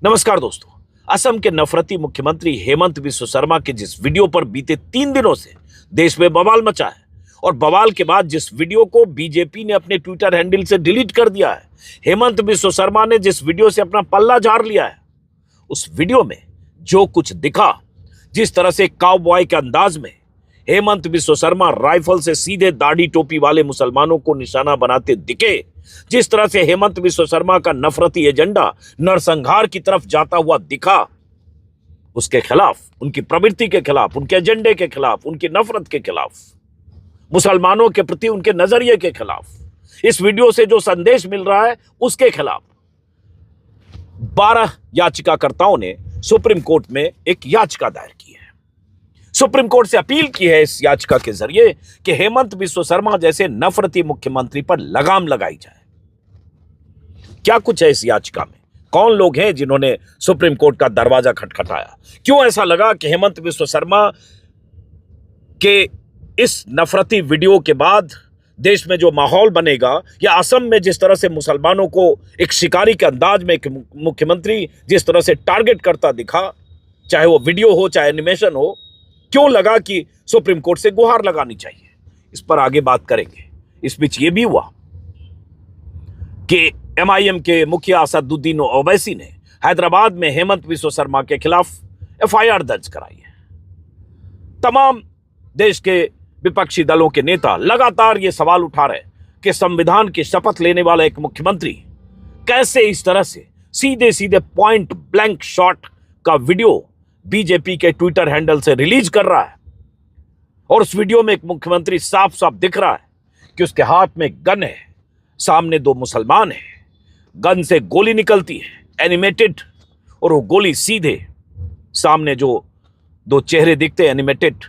नमस्कार दोस्तों। असम के नफरती मुख्यमंत्री हेमंत बिस्व शर्मा के जिस वीडियो पर बीते 3 दिनों से देश में बवाल मचा है और बवाल के बाद जिस वीडियो को बीजेपी ने अपने ट्विटर हैंडल से डिलीट कर दिया है, हेमंत बिस्व शर्मा ने जिस वीडियो से अपना पल्ला झाड़ लिया है, उस वीडियो में जो कुछ दिखा, जिस तरह से काउबॉय के अंदाज में हेमंत बिस्व शर्मा राइफल से सीधे दाढ़ी टोपी वाले मुसलमानों को निशाना बनाते दिखे, जिस तरह से हेमंत बिस्व शर्मा का नफरती एजेंडा नरसंहार की तरफ जाता हुआ दिखा, उसके खिलाफ, उनकी प्रवृत्ति के खिलाफ, उनके एजेंडे के खिलाफ, उनकी नफरत के खिलाफ, मुसलमानों के प्रति उनके नजरिए के खिलाफ, इस वीडियो से जो संदेश मिल रहा है उसके खिलाफ 12 याचिकाकर्ताओं ने सुप्रीम कोर्ट में एक याचिका दायर की है। सुप्रीम कोर्ट से अपील की है इस याचिका के जरिए कि हेमंत बिस्व शर्मा जैसे नफरती मुख्यमंत्री पर लगाम लगाई जाए। क्या कुछ है इस याचिका में? कौन लोग हैं जिन्होंने सुप्रीम कोर्ट का दरवाजा खटखटाया? क्यों ऐसा लगा कि हेमंत बिस्व शर्मा के इस नफरती वीडियो के बाद देश में जो माहौल बनेगा, या असम में जिस तरह से मुसलमानों को एक शिकारी के अंदाज में एक मुख्यमंत्री जिस तरह से टारगेट करता दिखा, चाहे वो वीडियो हो चाहे एनिमेशन हो, क्यों लगा कि सुप्रीम कोर्ट से गुहार लगानी चाहिए? इस पर आगे बात करेंगे। इस बीच ये भी हुआ कि एमआईएम के मुखिया असदुद्दीन ओवैसी ने हैदराबाद में हेमंत बिस्व शर्मा के खिलाफ एफआईआर दर्ज कराई है। तमाम देश के विपक्षी दलों के नेता लगातार ये सवाल उठा रहे कि संविधान की शपथ लेने वाला एक मुख्यमंत्री कैसे इस तरह से सीधे सीधे पॉइंट ब्लैंक शॉट का वीडियो बीजेपी के ट्विटर हैंडल से रिलीज कर रहा है। और उस वीडियो में एक मुख्यमंत्री साफ साफ दिख रहा है कि उसके हाथ में गन है, सामने 2 मुसलमान हैं, गन से गोली निकलती है एनिमेटेड, और वो गोली सीधे सामने जो 2 चेहरे दिखते हैं एनिमेटेड,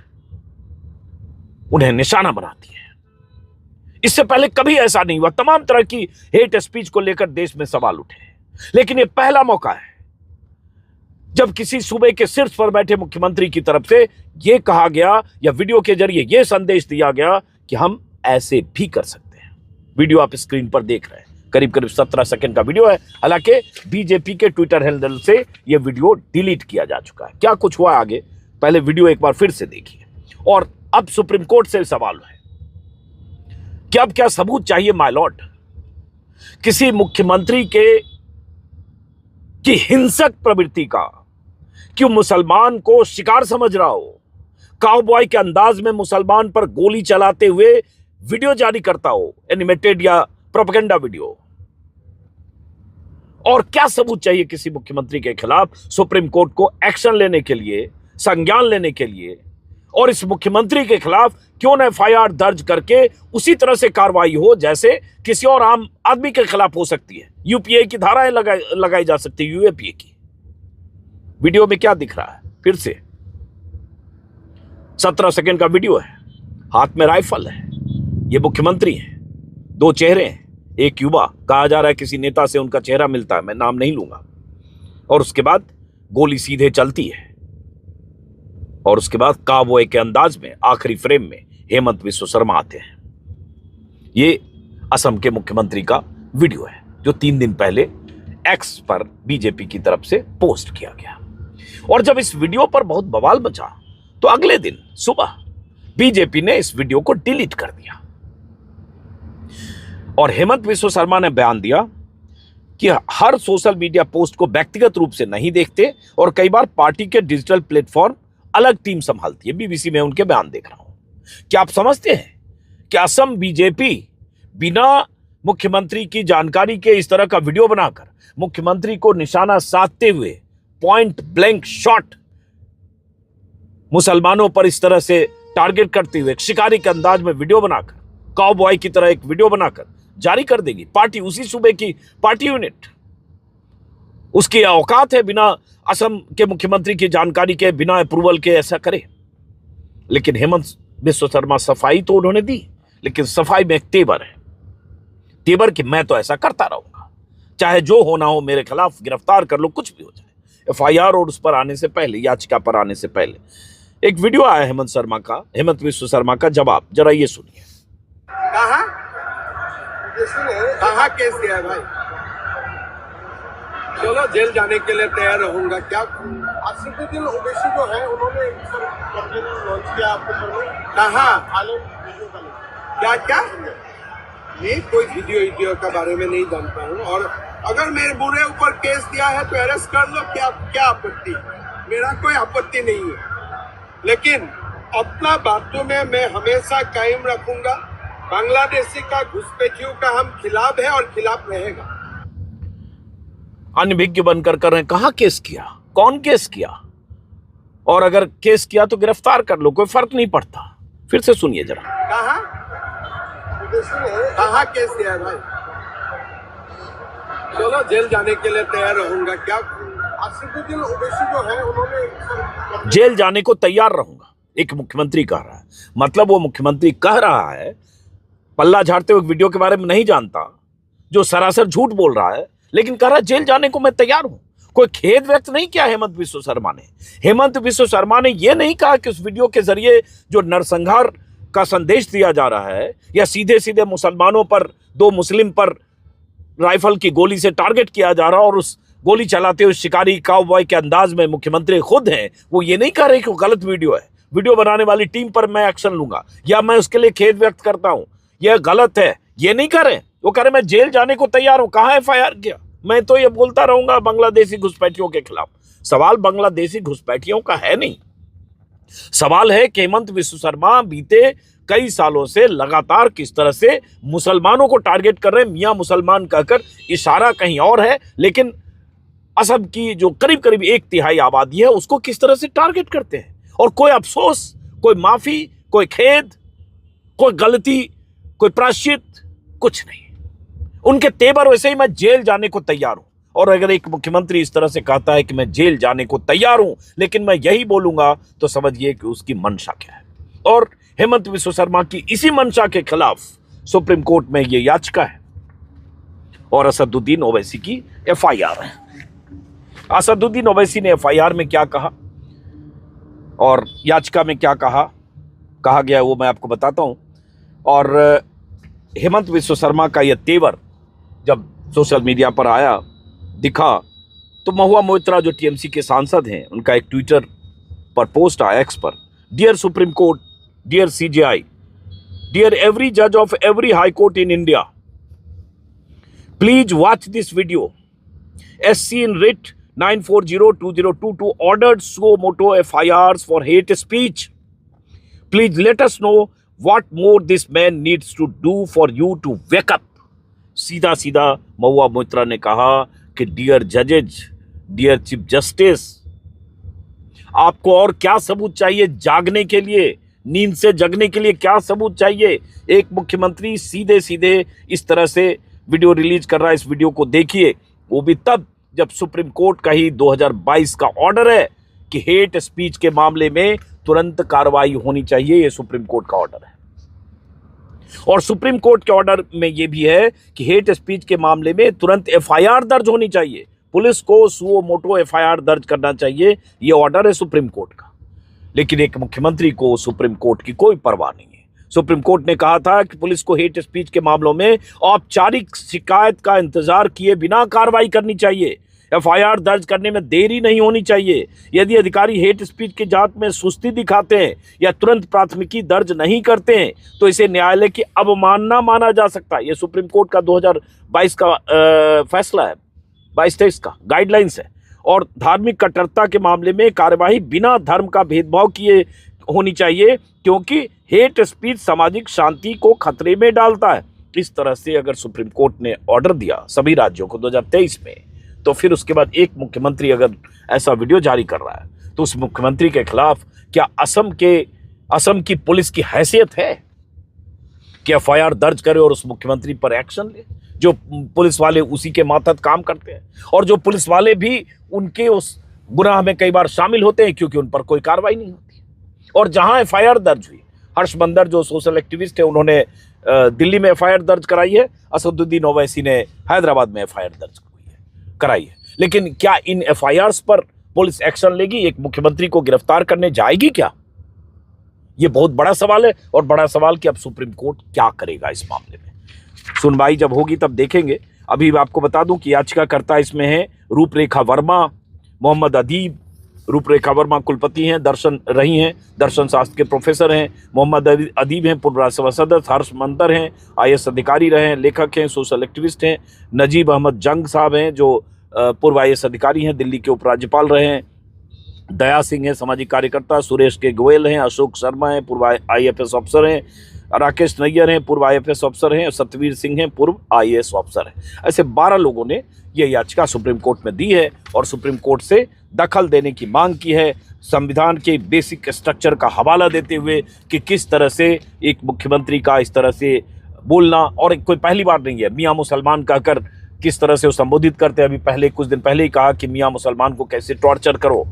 उन्हें निशाना बनाती है। इससे पहले कभी ऐसा नहीं हुआ। तमाम तरह की हेट स्पीच को लेकर देश में सवाल उठे, लेकिन यह पहला मौका है जब किसी सूबे के शीर्ष पर बैठे मुख्यमंत्री की तरफ से यह कहा गया या वीडियो के जरिए यह संदेश दिया गया कि हम ऐसे भी कर सकते हैं। वीडियो आप स्क्रीन पर देख रहे हैं, करीब करीब 17 सेकंड का वीडियो है। हालांकि बीजेपी के ट्विटर हैंडल से यह वीडियो डिलीट किया जा चुका है। क्या कुछ हुआ आगे, पहले वीडियो एक बार फिर से देखिए। और अब सुप्रीम कोर्ट से सवाल है कि अब क्या सबूत चाहिए माय लॉर्ड? किसी मुख्यमंत्री की हिंसक प्रवृत्ति का, क्यों मुसलमान को शिकार समझ रहा हो, काउबॉय के अंदाज में मुसलमान पर गोली चलाते हुए वीडियो जारी करता हो, एनिमेटेड या प्रोपेगेंडा वीडियो। और क्या सबूत चाहिए किसी मुख्यमंत्री के खिलाफ सुप्रीम कोर्ट को एक्शन लेने के लिए, संज्ञान लेने के लिए? और इस मुख्यमंत्री के खिलाफ क्यों न एफआईआर दर्ज करके उसी तरह से कार्रवाई हो जैसे किसी और आम आदमी के खिलाफ हो सकती है? यूपीए की धाराएं लगाई जा सकती है, यूएपीए की। वीडियो में क्या दिख रहा है? फिर से 17 सेकंड का वीडियो है, हाथ में राइफल है, ये मुख्यमंत्री है, 2 चेहरे हैं, एक युवा, कहा जा रहा है किसी नेता से उनका चेहरा मिलता है, मैं नाम नहीं लूंगा। और उसके बाद गोली सीधे चलती है, और उसके बाद काउबॉय के अंदाज में आखिरी फ्रेम में हेमंत बिस्व शर्मा आते हैं। ये असम के मुख्यमंत्री का वीडियो है जो 3 दिन पहले एक्स पर बीजेपी की तरफ से पोस्ट किया गया। और जब इस वीडियो पर बहुत बवाल मचा तो अगले दिन सुबह बीजेपी ने इस वीडियो को डिलीट कर दिया। और हेमंत बिस्व शर्मा ने बयान दिया कि हर सोशल मीडिया पोस्ट को व्यक्तिगत रूप से नहीं देखते और कई बार पार्टी के डिजिटल प्लेटफॉर्म अलग टीम संभालती है। बीबीसी में उनके बयान देख रहा हूं। क्या आप समझते हैं कि असम बीजेपी बिना मुख्यमंत्री की जानकारी के इस तरह का वीडियो बनाकर मुख्यमंत्री को निशाना साधते हुए पॉइंट ब्लैंक शॉट मुसलमानों पर इस तरह से टारगेट करते हुए शिकारी के अंदाज में वीडियो बनाकर, काउबॉय की तरह एक वीडियो बनाकर जारी कर देगी? पार्टी, उसी सूबे की पार्टी यूनिट, उसकी औकात है बिना असम के मुख्यमंत्री की जानकारी के, बिना अप्रूवल के ऐसा करे? लेकिन हेमंत बिस्व शर्मा सफाई तो उन्होंने दी, लेकिन सफाई में एक तेवर है, तेवर कि मैं तो ऐसा करता रहूंगा, चाहे जो होना हो मेरे खिलाफ, गिरफ्तार कर लो, कुछ भी हो जाए। एफआईआर और उस पर आने से पहले, याचिका पर आने से पहले एक वीडियो आया हेमंत बिस्व शर्मा का जवाब, जरा ये सुनिए। कहाँ केस दिया है भाई? चलो जेल जाने के लिए तैयार रहूंगा। क्या असदुद्दीन ओवैसी जो है उन्होंने सर कंप्लेन लॉन्च किया आपके ऊपर में? कहाँ? क्या क्या नहीं, कोई वीडियो का बारे में नहीं जानता हूँ। और अगर मेरे बुरे ऊपर केस दिया है तो अरेस्ट कर लो, क्या क्या आपत्ति? मेरा कोई आपत्ति नहीं है, लेकिन अपना बातों में मैं हमेशा कायम रखूंगा। बांग्लादेशी का घुसपैठियों का हम खिलाफ है और खिलाफ रहेगा। अनभिज्ञ बनकर कर रहे हैं। कहाँ केस किया, कौन केस किया? और अगर केस किया तो गिरफ्तार कर लो, कोई फर्क नहीं पड़ता। फिर से सुनिए जरा। कहाँ केस किया है भाई? चलो जेल जाने के लिए तैयार रहूंगा। क्या असदुद्दीन ओवैसी जो है उन्होंने जेल जाने को तैयार रहूंगा, एक मुख्यमंत्री कह रहा है। मतलब वो मुख्यमंत्री कह रहा है, पल्ला झाड़ते हुए वीडियो के बारे में नहीं जानता, जो सरासर झूठ बोल रहा है, लेकिन कह रहा है जेल जाने को मैं तैयार हूं। कोई खेद व्यक्त नहीं किया हेमंत बिस्व शर्मा ने। हेमंत बिस्व शर्मा ने यह नहीं कहा कि उस वीडियो के जरिए जो नरसंहार का संदेश दिया जा रहा है, या सीधे सीधे मुसलमानों पर, दो मुस्लिम पर राइफल की गोली से टारगेट किया जा रहा, और उस गोली चलाते हुए शिकारी काउबॉय के अंदाज में मुख्यमंत्री खुद हैं, वो ये नहीं कह रहे कि वो गलत वीडियो है, वीडियो बनाने वाली टीम पर मैं एक्शन लूंगा या मैं उसके लिए खेद व्यक्त करता हूं, यह गलत है, ये नहीं कर रहे। वो कह रहे मैं जेल जाने को तैयार हूं। कहां एफआईआर किया? मैं तो ये बोलता रहूंगा बांग्लादेशी घुसपैठियों के खिलाफ। सवाल बांग्लादेशी घुसपैठियों का है नहीं, सवाल है कि हेमंत बिस्व शर्मा बीते कई सालों से लगातार किस तरह से मुसलमानों को टारगेट कर रहे हैं। मियां मुसलमान कहकर इशारा कहीं और है, लेकिन असम की जो करीब करीब 1/3 आबादी है उसको किस तरह से टारगेट करते हैं। और कोई अफसोस, कोई माफी, कोई खेद, कोई गलती, कोई प्रायश्चित, कुछ नहीं। उनके तेवर वैसे ही मैं जेल जाने को तैयार हूं। और अगर एक मुख्यमंत्री इस तरह से कहता है कि मैं जेल जाने को तैयार हूं लेकिन मैं यही बोलूंगा, तो समझिए कि उसकी मंशा क्या है। और हेमंत बिस्व शर्मा की इसी मंशा के खिलाफ सुप्रीम कोर्ट में यह याचिका है और असदुद्दीन ओवैसी की एफआईआर है। असदुद्दीन ओवैसी ने एफआईआर में क्या कहा और याचिका में क्या कहा गया, वो मैं आपको बताता हूं। और हेमंत बिस्व शर्मा का यह तेवर जब सोशल मीडिया पर आया, दिखा, तो महुआ मोइत्रा जो टीएमसी के सांसद हैं, उनका एक ट्विटर पर पोस्ट आया, एक्स पर, dear Supreme Court, dear CJI, dear every जज of every High Court in India, please watch this video. SC in writ 9402022 ordered suo moto FIRs for hate speech. Please let us know what more this man needs to do for you to wake up. सीधा सीधा महुआ मोइत्रा ने कहा कि dear जजेज, dear chief justice, आपको और क्या सबूत चाहिए जागने के लिए, नींद से जगने के लिए क्या सबूत चाहिए? एक मुख्यमंत्री सीधे सीधे इस तरह से वीडियो रिलीज कर रहा है। इस वीडियो को देखिए, वो भी तब जब सुप्रीम कोर्ट का ही 2022 का ऑर्डर है कि हेट स्पीच के मामले में तुरंत कार्रवाई होनी चाहिए। ये सुप्रीम कोर्ट का ऑर्डर है। और सुप्रीम कोर्ट के ऑर्डर में यह भी है कि हेट स्पीच के मामले में तुरंत एफआईआर दर्ज होनी चाहिए, पुलिस को सुओ मोटो एफआईआर दर्ज करना चाहिए। यह ऑर्डर है सुप्रीम कोर्ट का। लेकिन एक मुख्यमंत्री को सुप्रीम कोर्ट की कोई परवाह नहीं है। सुप्रीम कोर्ट ने कहा था कि पुलिस को हेट स्पीच के मामलों में औपचारिक शिकायत का इंतजार किए बिना कार्रवाई करनी चाहिए। एफआईआर दर्ज करने में देरी नहीं होनी चाहिए। यदि अधिकारी हेट स्पीच की जांच में सुस्ती दिखाते हैं या तुरंत प्राथमिकी दर्ज नहीं करते हैं तो इसे न्यायालय की अवमानना माना जा सकता है। यह सुप्रीम कोर्ट का 2022 का फैसला है, 22-23 का गाइडलाइंस है। और धार्मिक कट्टरता के मामले में कार्यवाही बिना धर्म का भेदभाव किए होनी चाहिए, क्योंकि हेट स्पीच सामाजिक शांति को खतरे में डालता है। इस तरह से अगर सुप्रीम कोर्ट ने ऑर्डर दिया सभी राज्यों को 2023 में, तो फिर उसके बाद एक मुख्यमंत्री अगर ऐसा वीडियो जारी कर रहा है तो उस मुख्यमंत्री के खिलाफ क्या असम की पुलिस की हैसियत है कि एफआईआर दर्ज करे और उस मुख्यमंत्री पर एक्शन ले? जो पुलिस वाले उसी के मातहत काम करते हैं और जो पुलिस वाले भी उनके उस गुनाह में कई बार शामिल होते हैं क्योंकि उन पर कोई कार्रवाई नहीं होती। और जहां एफआईआर दर्ज हुई, हर्ष बंदर जो सोशल एक्टिविस्ट है उन्होंने दिल्ली में एफआईआर दर्ज कराई है, असदुद्दीन ओवैसी ने हैदराबाद में एफआईआर दर्ज कराई है। लेकिन क्या इन एफआईआर्स पर पुलिस एक्शन लेगी? एक मुख्यमंत्री को गिरफ्तार करने जाएगी क्या? यह बहुत बड़ा सवाल है। और बड़ा सवाल कि अब सुप्रीम कोर्ट क्या करेगा इस मामले में। सुनवाई जब होगी तब देखेंगे। अभी आपको बता दूं कि याचिकाकर्ता इसमें है रूपरेखा वर्मा, मोहम्मद अदीब। रूपरेखा वर्मा कुलपति हैं, दर्शन शास्त्र के प्रोफेसर हैं। मोहम्मद अदीब हैं पूर्व राज्यसभा सदस्य। हर्ष मंतर हैं, IAS अधिकारी रहे हैं, लेखक हैं, सोशल एक्टिविस्ट हैं। नजीब अहमद जंग साहब हैं जो पूर्व IAS अधिकारी हैं, दिल्ली के उपराज्यपाल रहे हैं। दया सिंह है, सामाजिक कार्यकर्ता। सुरेश के गोयल हैं। अशोक शर्मा हैं, पूर्व IFS अफसर हैं। राकेश नैयर हैं, पूर्व IFS अफसर हैं। सतवीर सिंह हैं, पूर्व IAS अफसर हैं। ऐसे 12 लोगों ने यह याचिका सुप्रीम कोर्ट में दी है और सुप्रीम कोर्ट से दखल देने की मांग की है, संविधान के बेसिक स्ट्रक्चर का हवाला देते हुए कि किस तरह से एक मुख्यमंत्री का इस तरह से बोलना, और कोई पहली बार नहीं है, मियाँ मुसलमान कहकर किस तरह से वो संबोधित करते हैं। अभी पहले कुछ दिन पहले ही कहा कि मियाँ मुसलमान को कैसे टॉर्चर करो।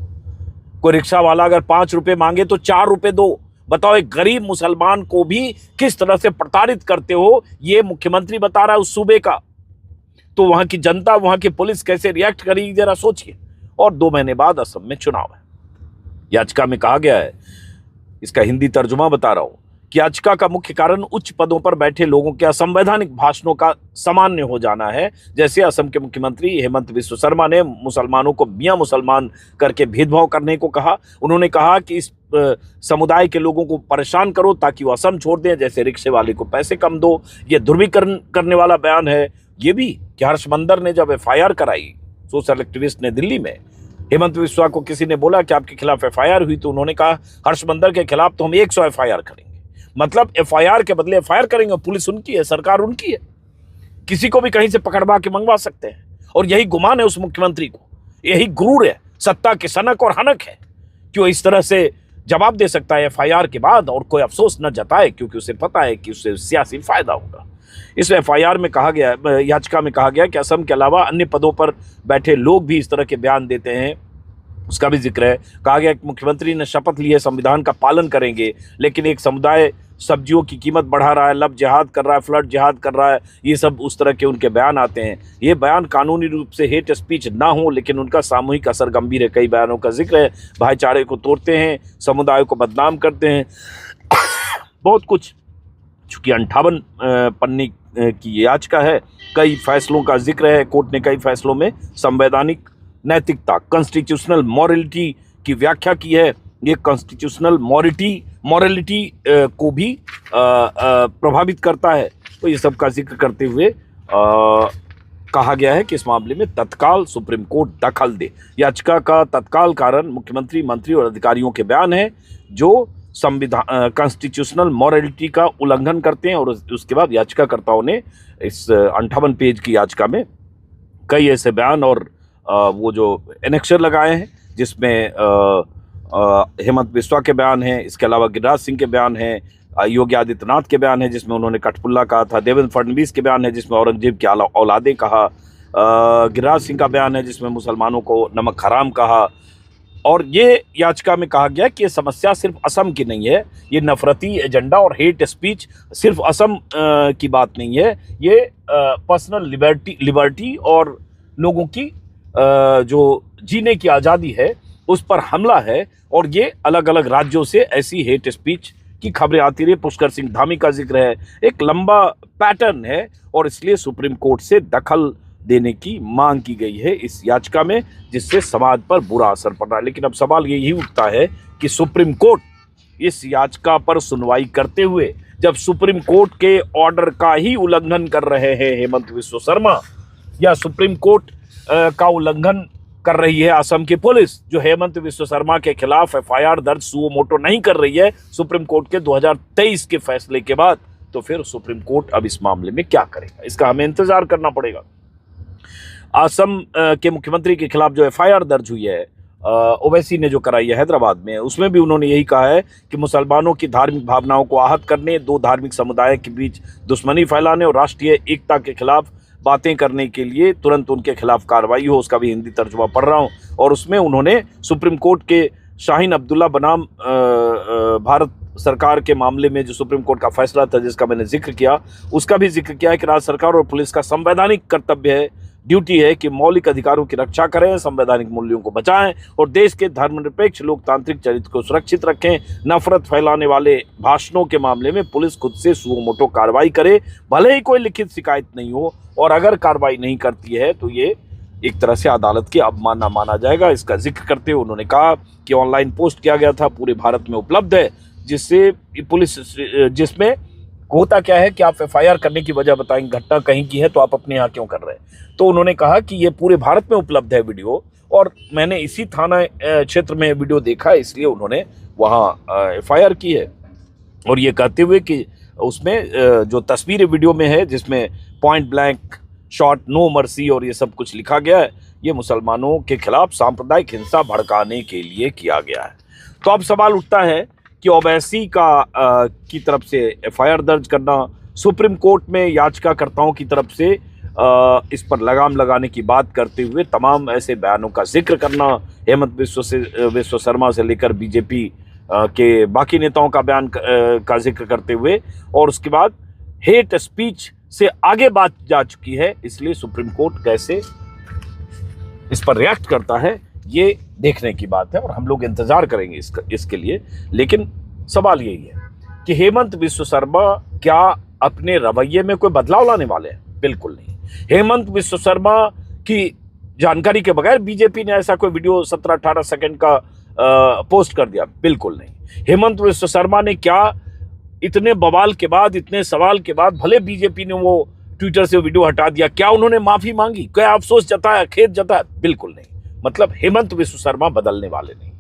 कोई रिक्शा वाला अगर 5 रुपए मांगे तो 4 रुपए दो। बताओ, एक गरीब मुसलमान को भी किस तरह से प्रताड़ित करते हो, ये मुख्यमंत्री बता रहा है उस सूबे का। तो वहां की जनता, वहां की पुलिस कैसे रिएक्ट करेगी, जरा सोचिए। और 2 महीने बाद असम में चुनाव है। याचिका में कहा गया है, इसका हिंदी तर्जुमा बता रहा हूं, कि याचिका का मुख्य कारण उच्च पदों पर बैठे लोगों के असंवैधानिक भाषणों का सामान्य हो जाना है। जैसे असम के मुख्यमंत्री हेमंत बिस्व शर्मा ने मुसलमानों को मियाँ मुसलमान करके भेदभाव करने को कहा। उन्होंने कहा कि इस समुदाय के लोगों को परेशान करो ताकि वो असम छोड़ दें, जैसे रिक्शे वाले को पैसे कम दो। ये ध्रुवीकरण करने वाला बयान है। ये भी कि हर्ष मंदर ने जब FIR कराई, सोशल एक्टिविस्ट ने दिल्ली में, हेमंत बिस्वा को किसी ने बोला कि आपके खिलाफ FIR हुई, तो उन्होंने कहा हर्ष मंदर के खिलाफ तो हम 100 FIR करेंगे। मतलब FIR के बदले FIR करेंगे। पुलिस उनकी है, सरकार उनकी है, किसी को भी कहीं से पकड़वा के मंगवा सकते हैं। और यही गुमान है उस मुख्यमंत्री को, यही गुरूर है, सत्ता के सनक और हनक है कि वो इस तरह से जवाब दे सकता है FIR के बाद और कोई अफसोस न जताए, क्योंकि उसे पता है कि उससे सियासी फायदा होगा। इस FIR में कहा गया, याचिका में कहा गया कि असम के अलावा अन्य पदों पर बैठे लोग भी इस तरह के बयान देते हैं, उसका भी जिक्र है। कहा गया कि मुख्यमंत्री ने शपथ ली है संविधान का पालन करेंगे, लेकिन एक समुदाय सब्जियों की कीमत बढ़ा रहा है, लव जिहाद कर रहा है, फ्लड जिहाद कर रहा है, ये सब उस तरह के उनके बयान आते हैं। ये बयान कानूनी रूप से हेट स्पीच ना हो, लेकिन उनका सामूहिक असर गंभीर है। कई बयानों का जिक्र है, भाईचारे को तोड़ते हैं, समुदाय को बदनाम करते हैं, बहुत कुछ। चूंकि 58 पन्ने की याचिका है, कई फैसलों का जिक्र है। कोर्ट ने कई फैसलों में संवैधानिक नैतिकता, कॉन्स्टिट्यूशनल मॉरलिटी की व्याख्या की है। ये कॉन्स्टिट्यूशनल मॉरलिटी को भी प्रभावित करता है। तो ये सब का जिक्र करते हुए कहा गया है कि इस मामले में तत्काल सुप्रीम कोर्ट दखल दे। याचिका का तत्काल कारण मुख्यमंत्री, मंत्री और अधिकारियों के बयान हैं जो संविधान, कॉन्स्टिट्यूशनल मॉरलिटी का उल्लंघन करते हैं। और उसके बाद याचिकाकर्ताओं ने इस 58 पेज की याचिका में कई ऐसे बयान और वो जो एनेक्सर लगाए हैं, जिसमें हेमंत बिस्वा के बयान हैं, इसके अलावा गिरिराज सिंह के बयान हैं, योगी आदित्यनाथ के बयान है जिसमें उन्होंने कठपुल्ला कहा था, देवेंद्र फडणवीस के बयान है जिसमें औरंगजेब की औलादें कहा, गिरिराज सिंह का बयान है जिसमें मुसलमानों को नमक हराम कहा। और ये याचिका में कहा गया कि ये समस्या सिर्फ असम की नहीं है, ये नफरती एजेंडा और हेट स्पीच सिर्फ असम की बात नहीं है, ये पर्सनल लिबर्टी और लोगों की जो जीने की आज़ादी है उस पर हमला है। और ये अलग अलग राज्यों से ऐसी हेट स्पीच की खबरें आती रही। पुष्कर सिंह धामी का जिक्र है, एक लंबा पैटर्न है और इसलिए सुप्रीम कोर्ट से दखल देने की मांग की गई है इस याचिका में, जिससे समाज पर बुरा असर पड़ रहा है। लेकिन अब सवाल यही उठता है कि सुप्रीम कोर्ट इस याचिका पर सुनवाई करते हुए, जब सुप्रीम कोर्ट के ऑर्डर का ही उल्लंघन कर रहे हैं हेमंत बिस्वा शर्मा, या सुप्रीम कोर्ट का उल्लंघन कर रही है असम की पुलिस जो हेमंत बिस्वा शर्मा के खिलाफ FIR दर्ज सुओ मोटो नहीं कर रही है सुप्रीम कोर्ट के 2023 के फैसले के बाद, तो फिर सुप्रीम कोर्ट अब इस मामले में क्या करेगा, इसका हमें इंतजार करना पड़ेगा। असम के मुख्यमंत्री के खिलाफ जो FIR दर्ज हुई है ओवैसी ने जो कराई है हैदराबाद में, उसमें भी उन्होंने यही कहा है कि मुसलमानों की धार्मिक भावनाओं को आहत करने, दो धार्मिक समुदाय के बीच दुश्मनी फैलाने और राष्ट्रीय एकता के खिलाफ बातें करने के लिए तुरंत उनके खिलाफ कार्रवाई हो। उसका भी हिंदी तर्जुमा पढ़ रहा हूं। और उसमें उन्होंने सुप्रीम कोर्ट के शाहीन अब्दुल्ला बनाम भारत सरकार के मामले में जो सुप्रीम कोर्ट का फैसला था जिसका मैंने जिक्र किया, उसका भी जिक्र किया है कि राज्य सरकार और पुलिस का संवैधानिक कर्तव्य है, ड्यूटी है कि मौलिक अधिकारों की रक्षा करें, संवैधानिक मूल्यों को बचाएं और देश के धर्मनिरपेक्ष लोकतांत्रिक चरित्र को सुरक्षित रखें। नफरत फैलाने वाले भाषणों के मामले में पुलिस खुद से सुओ मोटो कार्रवाई करे, भले ही कोई लिखित शिकायत नहीं हो, और अगर कार्रवाई नहीं करती है तो ये एक तरह से अदालत की अवमानना माना जाएगा। इसका जिक्र करते हुए उन्होंने कहा कि ऑनलाइन पोस्ट किया गया था, पूरे भारत में उपलब्ध है, जिससे पुलिस, जिसमें होता क्या है कि आप एफआईआर करने की वजह बताएंगे, घटना कहीं की है तो आप अपने यहाँ क्यों कर रहे हैं। तो उन्होंने कहा कि ये पूरे भारत में उपलब्ध है वीडियो, और मैंने इसी थाना क्षेत्र में वीडियो देखा, इसलिए उन्होंने वहाँ एफआईआर की है। और ये कहते हुए कि उसमें जो तस्वीर वीडियो में है, जिसमें point blank shot, no mercy और ये सब कुछ लिखा गया है, ये मुसलमानों के खिलाफ सांप्रदायिक हिंसा भड़काने के लिए किया गया है। तो अब सवाल उठता है कि ओवैसी की तरफ से एफआईआर दर्ज करना, सुप्रीम कोर्ट में याचिकाकर्ताओं की तरफ से इस पर लगाम लगाने की बात करते हुए तमाम ऐसे बयानों का जिक्र करना, हेमंत बिस्व शर्मा से लेकर बीजेपी के बाकी नेताओं का बयान का जिक्र करते हुए, और उसके बाद हेट स्पीच से आगे बात जा चुकी है, इसलिए सुप्रीम कोर्ट कैसे इस पर रिएक्ट करता है ये देखने की बात है और हम लोग इंतजार करेंगे इसके लिए। लेकिन सवाल यही है कि हेमंत बिस्व शर्मा क्या अपने रवैये में कोई बदलाव लाने वाले हैं? बिल्कुल नहीं। हेमंत बिस्व शर्मा की जानकारी के बगैर बीजेपी ने ऐसा कोई वीडियो 17-18 सेकंड का पोस्ट कर दिया? बिल्कुल नहीं। हेमंत बिस्व शर्मा ने क्या इतने बवाल के बाद, इतने सवाल के बाद, भले बीजेपी ने वो ट्विटर से वीडियो हटा दिया, क्या उन्होंने माफी मांगी, क्या अफसोस जताया, खेद जताया? बिल्कुल नहीं। मतलब हेमंत बिस्व शर्मा बदलने वाले नहीं।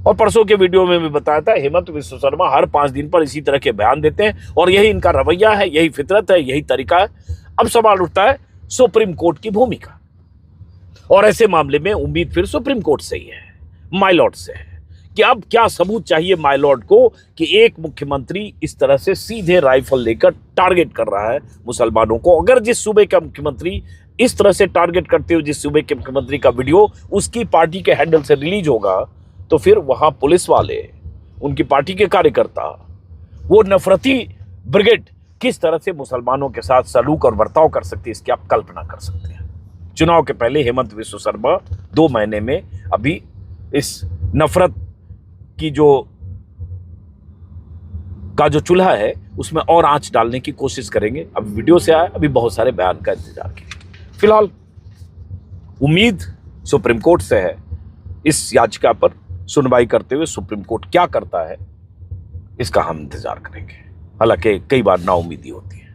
और परसों के वीडियो में भी बताया था, हेमंत बिस्व शर्मा हर 5 दिन पर इसी तरह के बयान देते हैं और यही इनका रवैया है, यही फितरत है, यही तरीका है। अब सवाल उठता है सुप्रीम कोर्ट की भूमिका, और ऐसे मामले में उम्मीद फिर सुप्रीम कोर्ट से ही है, माय लॉर्ड से है कि अब क्या सबूत चाहिए माय लॉर्ड को कि एक मुख्यमंत्री इस तरह से सीधे राइफल लेकर टारगेट कर रहा है मुसलमानों को। अगर जिस सूबे का मुख्यमंत्री इस तरह से टारगेट करते हुए जिस सूबे के मुख्यमंत्री का वीडियो उसकी पार्टी के हैंडल से रिलीज होगा, तो फिर वहां पुलिस वाले, उनकी पार्टी के कार्यकर्ता, वो नफरती ब्रिगेड किस तरह से मुसलमानों के साथ सलूक और बर्ताव कर सकती है, इसकी आप कल्पना कर सकते हैं। चुनाव के पहले हेमंत बिस्व शर्मा 2 महीने में अभी इस नफरत की जो चूल्हा है उसमें और आंच डालने की कोशिश करेंगे। अब वीडियो से आया, अभी बहुत सारे बयान का इंतजार कीजिए। फिलहाल उम्मीद सुप्रीम कोर्ट से है। इस याचिका पर सुनवाई करते हुए सुप्रीम कोर्ट क्या करता है इसका हम इंतजार करेंगे। हालांकि कई बार नाउम्मीदी होती है।